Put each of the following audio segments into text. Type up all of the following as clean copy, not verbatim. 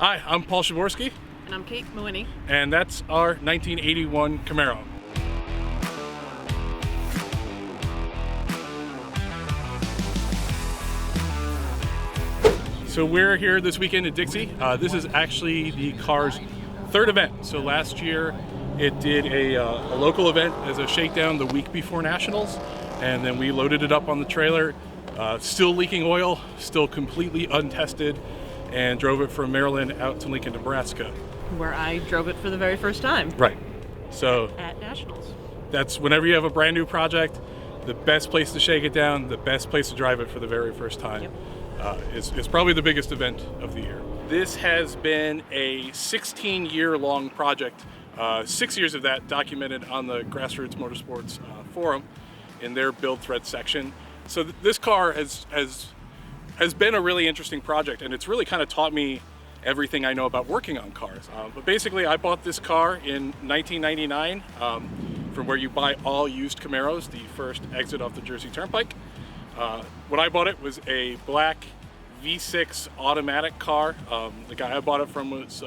Hi, I'm Paul Shaborsky. And I'm Kate Mooney. And that's our 1981 Camaro. So we're here this weekend at Dixie. This is actually the car's third event. So last year it did a local event as a shakedown the week before Nationals. And then we loaded it up on the trailer, still leaking oil, still completely untested, and drove it from Maryland out to Lincoln, Nebraska. Where I drove it for the very first time. Right. So at Nationals. That's whenever you have a brand new project, the best place to shake it down, the best place to drive it for the very first time. Yep. It's probably the biggest event of the year. This has been a 16-year-long project. 6 years of that documented on the Grassroots Motorsports Forum in their build thread section. So this car has been a really interesting project, and it's really kind of taught me everything I know about working on cars. But basically, I bought this car in 1999 from where you buy all used Camaros, the first exit off the Jersey Turnpike. When I bought it was a black V6 automatic car. The guy I bought it from was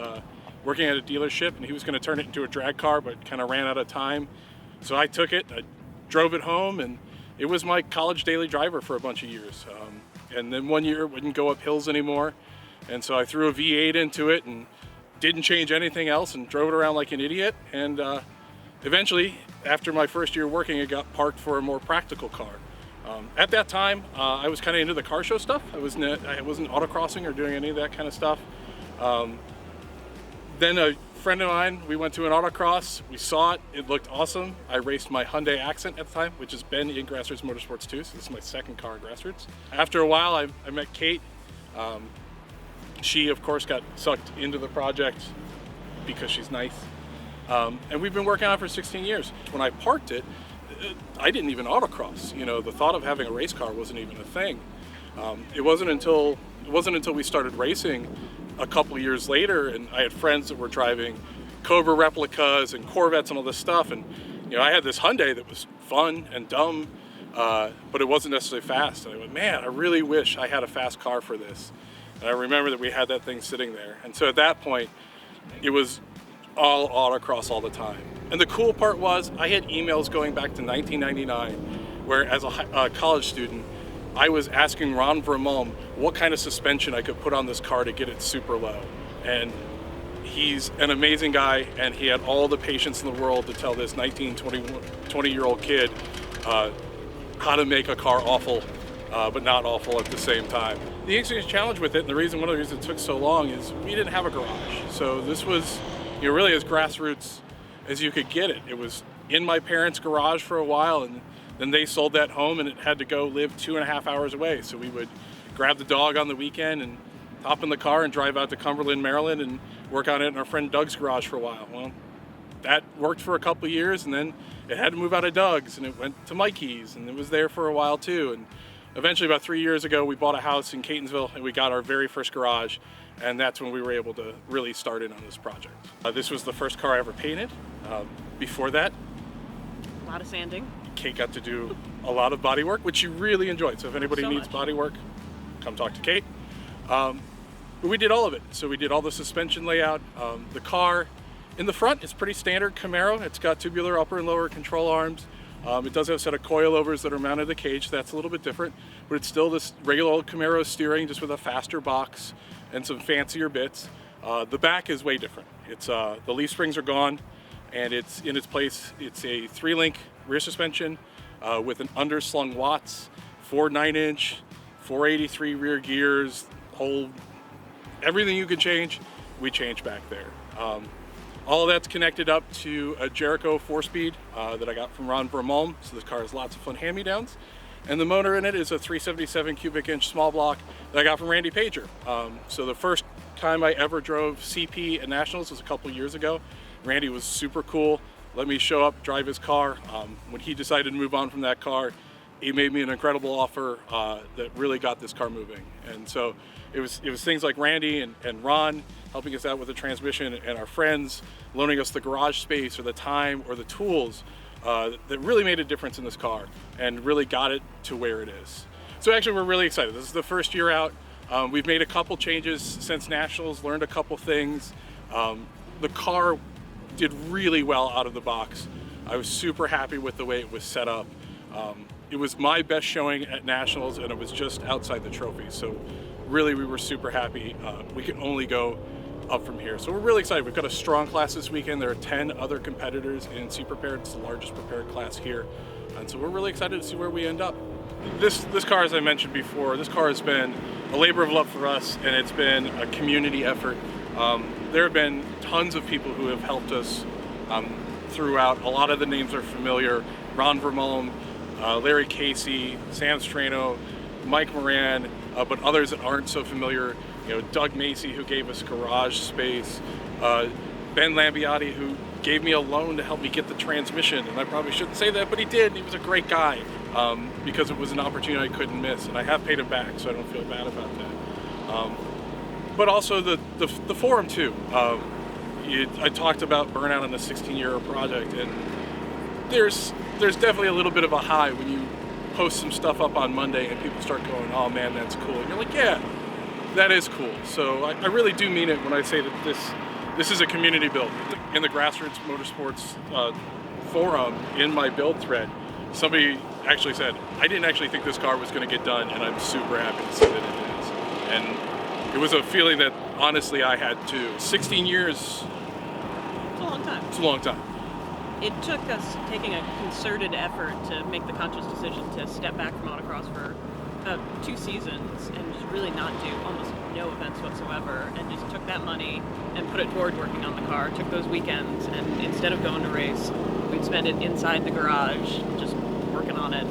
working at a dealership, and he was going to turn it into a drag car, but kind of ran out of time. So I took it, I drove it home, and it was my college daily driver for a bunch of years. And then one year it wouldn't go up hills anymore, and so I threw a V8 into it and didn't change anything else and drove it around like an idiot. And eventually, after my first year working, it got parked for a more practical car. At that time, I was kind of into the car show stuff. I wasn't autocrossing or doing any of that kind of stuff. Then a friend of mine, we went to an autocross. We saw it. It looked awesome. I raced my Hyundai Accent at the time, which has been in Grassroots Motorsports too. So this is my second car at Grassroots. After a while, I met Kate. She, of course, got sucked into the project because she's nice. And we've been working on it for 16 years. When I parked it, I didn't even autocross. You know, the thought of having a race car wasn't even a thing. It wasn't until we started racing a couple of years later, and I had friends that were driving Cobra replicas and Corvettes and all this stuff, and you know, I had this Hyundai that was fun and dumb, but it wasn't necessarily fast. And I went, man, I really wish I had a fast car for this. And I remember that we had that thing sitting there, and so at that point, it was all autocross all the time. And the cool part was, I had emails going back to 1999, where as a college student, I was asking Ron Vermolm what kind of suspension I could put on this car to get it super low. And he's an amazing guy, and he had all the patience in the world to tell this 20-year-old kid how to make a car awful, but not awful at the same time. The interesting challenge with it, and one of the reasons it took so long, is we didn't have a garage. So this was, you know, really as grassroots as you could get it. It was in my parents' garage for a while, and then they sold that home, and it had to go live 2.5 hours away. So we would grab the dog on the weekend and hop in the car and drive out to Cumberland, Maryland, and work on it in our friend Doug's garage for a while. Well, that worked for a couple of years, and then it had to move out of Doug's, and it went to Mikey's, and it was there for a while too. And eventually, about 3 years ago, we bought a house in Catonsville, and we got our very first garage, and that's when we were able to really start in on this project. This was the first car I ever painted. Before that, a lot of sanding. Kate got to do a lot of body work, which she really enjoyed. So if anybody needs body work, come talk to Kate. But we did all of it. So we did all the suspension layout. The car in the front is pretty standard Camaro. It's got tubular upper and lower control arms. It does have a set of coilovers that are mounted to the cage. That's a little bit different, but it's still this regular old Camaro steering, just with a faster box and some fancier bits. The back is way different. It's the leaf springs are gone, and it's in its place. It's a 3-link rear suspension with an underslung Watts, 4 9-inch, 483 rear gears, everything you could change, we changed back there. All of that's connected up to a Jericho 4-speed that I got from Ron Vermolm, so this car has lots of fun hand-me-downs. And the motor in it is a 377 cubic inch small block that I got from Randy Pager. So the first time I ever drove CP at Nationals was a couple years ago. Randy was super cool, let me show up, drive his car. When he decided to move on from that car, he made me an incredible offer that really got this car moving. And so it was things like Randy and Ron helping us out with the transmission, and our friends loaning us the garage space or the time or the tools that really made a difference in this car and really got it to where it is. So actually, we're really excited. This is the first year out. We've made a couple changes since Nationals, learned a couple things. The car did really well out of the box. I was super happy with the way it was set up. It was my best showing at Nationals, and it was just outside the trophy. So really, we were super happy. We can only go up from here. So we're really excited. We've got a strong class this weekend. There are 10 other competitors in C Prepared. It's the largest prepared class here. And so we're really excited to see where we end up. This car, as I mentioned before, this car has been a labor of love for us, and it's been a community effort. There have been tons of people who have helped us throughout. A lot of the names are familiar. Ron Vermolm, Larry Casey, Sam Strano, Mike Moran, but others that aren't so familiar. Doug Macy, who gave us garage space, Ben Lambiati, who gave me a loan to help me get the transmission, and I probably shouldn't say that, but he did. He was a great guy because it was an opportunity I couldn't miss, and I have paid him back, so I don't feel bad about that. But also the forum too. I talked about burnout on the 16-year project, and there's definitely a little bit of a high when you post some stuff up on Monday and people start going, "Oh man, that's cool," and you're like, "Yeah, that is cool." So I really do mean it when I say that this is a community build. In the Grassroots Motorsports Forum, in my build thread, somebody actually said, "I didn't actually think this car was going to get done, and I'm super happy to see that it is." And it was a feeling that honestly I had too. 16 years. It's a long time. It's a long time. It took us taking a concerted effort to make the conscious decision to step back from autocross for 2 seasons and just really not do almost no events whatsoever, and just took that money and put it toward working on the car. Took those weekends, and instead of going to race, we'd spend it inside the garage just working on it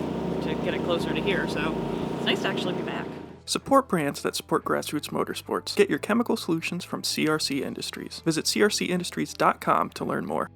to get it closer to here. So it's nice to actually be back. Support brands that support Grassroots Motorsports. Get your chemical solutions from CRC Industries. Visit crcindustries.com to learn more.